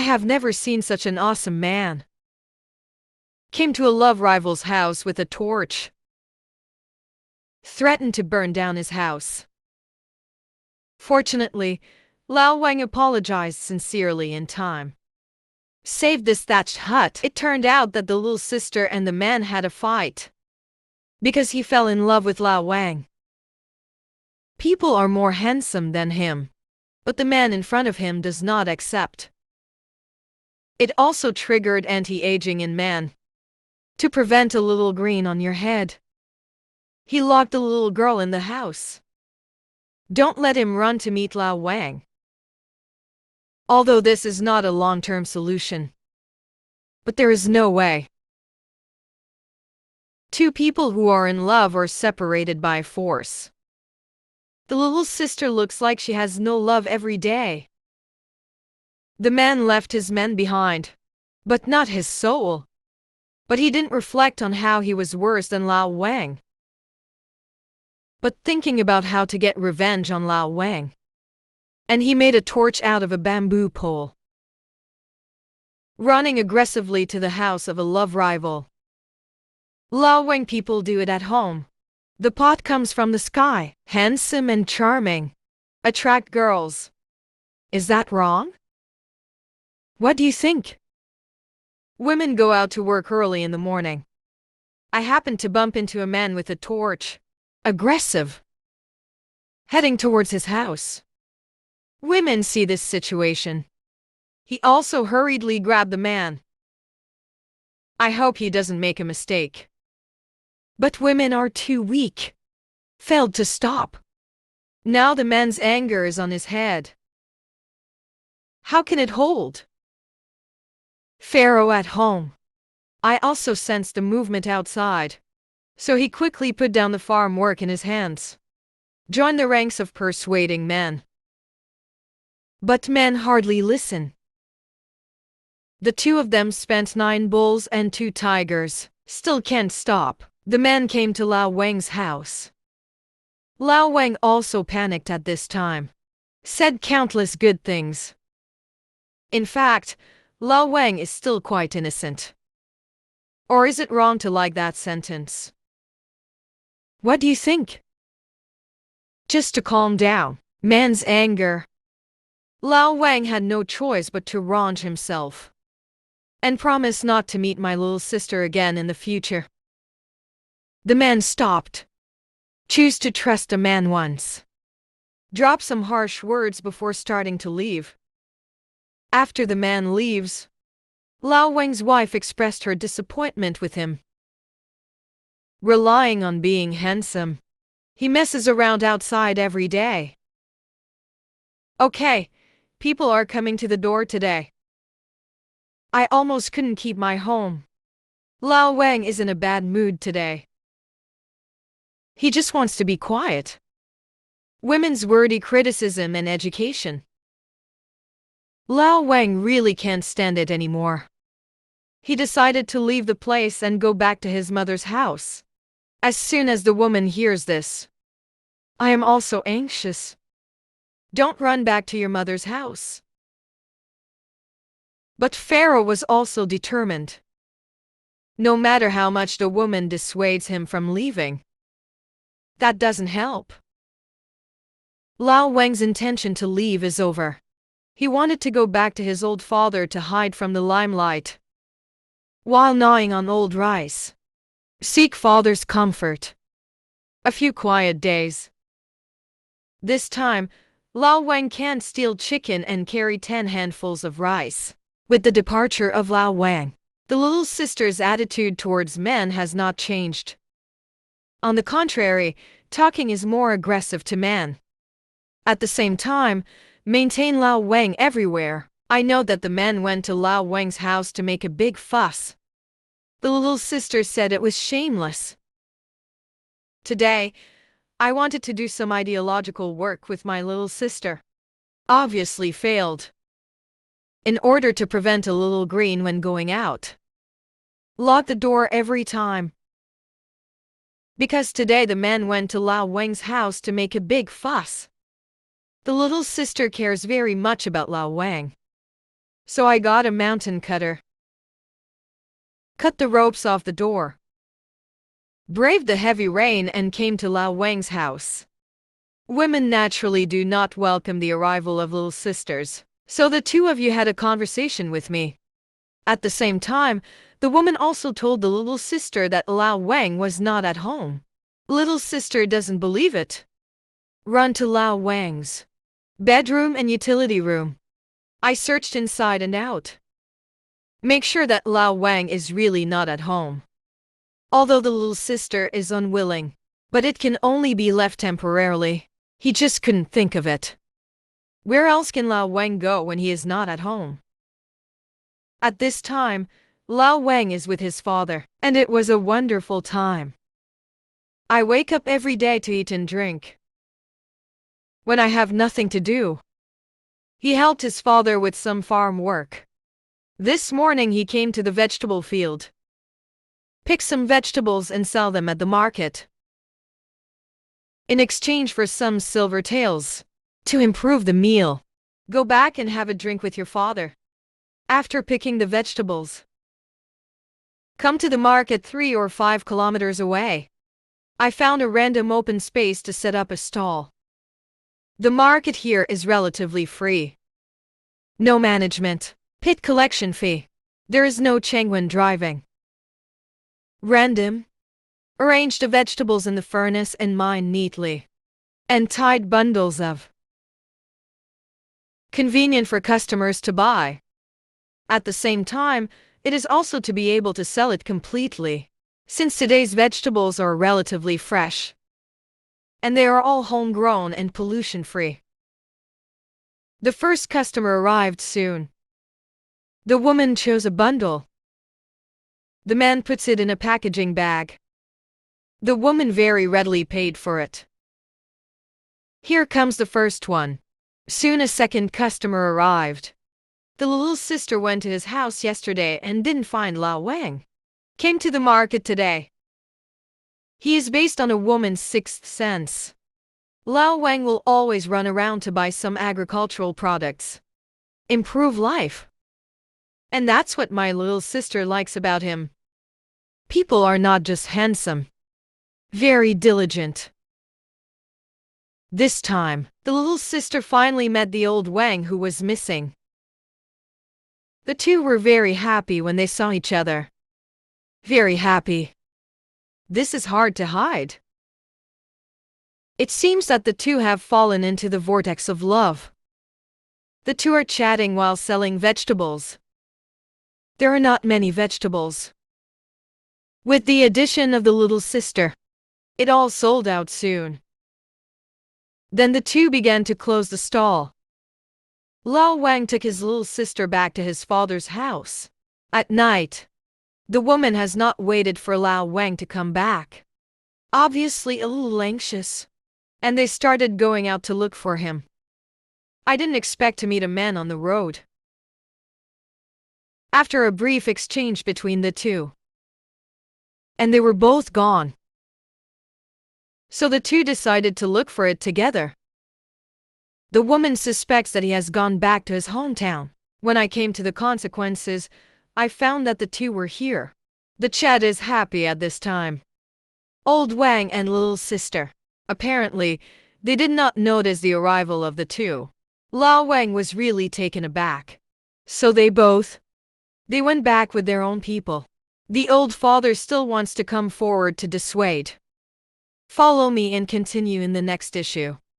I have never seen such an awesome man. Came to a love rival's house with a torch. Threatened to burn down his house. Fortunately, Lao Vuong apologized sincerely in time. Saved this thatched hut. It turned out that the little sister and the man had a fight. Because he fell in love with Lao Vuong. People are more handsome than him. But the man in front of him does not accept. It also triggered anti-aging in man. To prevent a little green on your head. He locked the little girl in the house. Don't let him run to meet Lao Vuong. Although this is not a long-term solution. But there is no way. Two people who are in love are separated by force. The little sister looks like she has no love every day. The man left his men behind, but not his soul. But he didn't reflect on how he was worse than Lao Vuong. But thinking about how to get revenge on Lao Vuong. And he made a torch out of a bamboo pole. Running aggressively to the house of a love rival. Lao Vuong people do it at home. The pot comes from the sky, handsome and charming. Attract girls. Is that wrong? What do you think? Women go out to work early in the morning. I happened to bump into a man with a torch. Aggressive. Heading towards his house. Women see this situation. He also hurriedly grabbed the man. I hope he doesn't make a mistake. But women are too weak. Failed to stop. Now the man's anger is on his head. How can it hold? Pharaoh at home. I also sensed the movement outside. So he quickly put down the farm work in his hands. Joined the ranks of persuading men. But men hardly listen. The two of them spent 9 bulls and 2 tigers. Still can't stop. The man came to Lao Vuong's house. Lao Vuong also panicked at this time. Said countless good things. In fact, Lao Vuong is still quite innocent. Or is it wrong to like that sentence? What do you think? Just to calm down man's anger. Lao Vuong had no choice but to raunch himself. And promise not to meet my little sister again in the future. The man stopped. Choose to trust a man once. Drop some harsh words before starting to leave. After the man leaves, Lao Vuong's wife expressed her disappointment with him. Relying on being handsome, he messes around outside every day. Okay, people are coming to the door today. I almost couldn't keep my home. Lao Vuong is in a bad mood today. He just wants to be quiet. Women's wordy criticism and education. Lao Vuong really can't stand it anymore. He decided to leave the place and go back to his mother's house. As soon as the woman hears this, I am also anxious. Don't run back to your mother's house. But Pharaoh was also determined. No matter how much the woman dissuades him from leaving, that doesn't help. Lao Vuong's intention to leave is over. He wanted to go back to his old father to hide from the limelight. While gnawing on old rice. Seek father's comfort. A few quiet days. This time, Lao Vuong can't steal chicken and carry 10 handfuls of rice. With the departure of Lao Vuong, the little sister's attitude towards men has not changed. On the contrary, talking is more aggressive to men. At the same time, maintain Lao Vuong everywhere. I know that the man went to Lao Vuong's house to make a big fuss. The little sister said it was shameless. Today, I wanted to do some ideological work with my little sister. Obviously failed. In order to prevent a little green when going out. Lock the door every time. Because today the man went to Lao Vuong's house to make a big fuss. The little sister cares very much about Lao Vuong. So I got a mountain cutter, cut the ropes off the door, braved the heavy rain and came to Lao Vuong's house. Women naturally do not welcome the arrival of little sisters, so the two of you had a conversation with me. At the same time, the woman also told the little sister that Lao Vuong was not at home. Little sister doesn't believe it. Run to Lao Vuong's bedroom and utility room. I searched inside and out. Make sure that Lao Vuong is really not at home. Although the little sister is unwilling, but it can only be left temporarily. He just couldn't think of it. Where else can Lao Vuong go when he is not at home? At this time, Lao Vuong is with his father, and it was a wonderful time. I wake up every day to eat and drink. When I have nothing to do, he helped his father with some farm work. This morning he came to the vegetable field, pick some vegetables and sell them at the market, in exchange for some silver taels. To improve the meal, go back and have a drink with your father. After picking the vegetables, come to the market 3 or 5 kilometers away. I found a random open space to set up a stall. The market here is relatively free. No management, pit collection fee. There is no Chengwen driving. Random. Arrange the vegetables in the furnace and mine neatly. And tied bundles of. Convenient for customers to buy. At the same time, it is also to be able to sell it completely, since today's vegetables are relatively fresh. And they are all homegrown and pollution-free. The first customer arrived soon. The woman chose a bundle. The man puts it in a packaging bag. The woman very readily paid for it. Here comes the first one. Soon a second customer arrived. The little sister went to his house yesterday and didn't find Lao Vuong. Came to the market today. He is based on a woman's sixth sense. Lao Vuong will always run around to buy some agricultural products. Improve life. And that's what my little sister likes about him. People are not just handsome. Very diligent. This time, the little sister finally met the old Vuong who was missing. The two were very happy when they saw each other. Very happy. This is hard to hide. It seems that the two have fallen into the vortex of love. The two are chatting while selling vegetables. There are not many vegetables. With the addition of the little sister, it all sold out soon. Then the two began to close the stall. Lao Vuong took his little sister back to his father's house. At night, the woman has not waited for Lao Vuong to come back. Obviously a little anxious. And they started going out to look for him. I didn't expect to meet a man on the road. After a brief exchange between the two, and they were both gone. So the two decided to look for it together. The woman suspects that he has gone back to his hometown. When I came to the consequences, I found that the two were here. The chat is happy at this time. Old Vuong and little sister. Apparently, they did not notice the arrival of the two. Lao Vuong was really taken aback. So they went back with their own people. The old father still wants to come forward to dissuade. Follow me and continue in the next issue.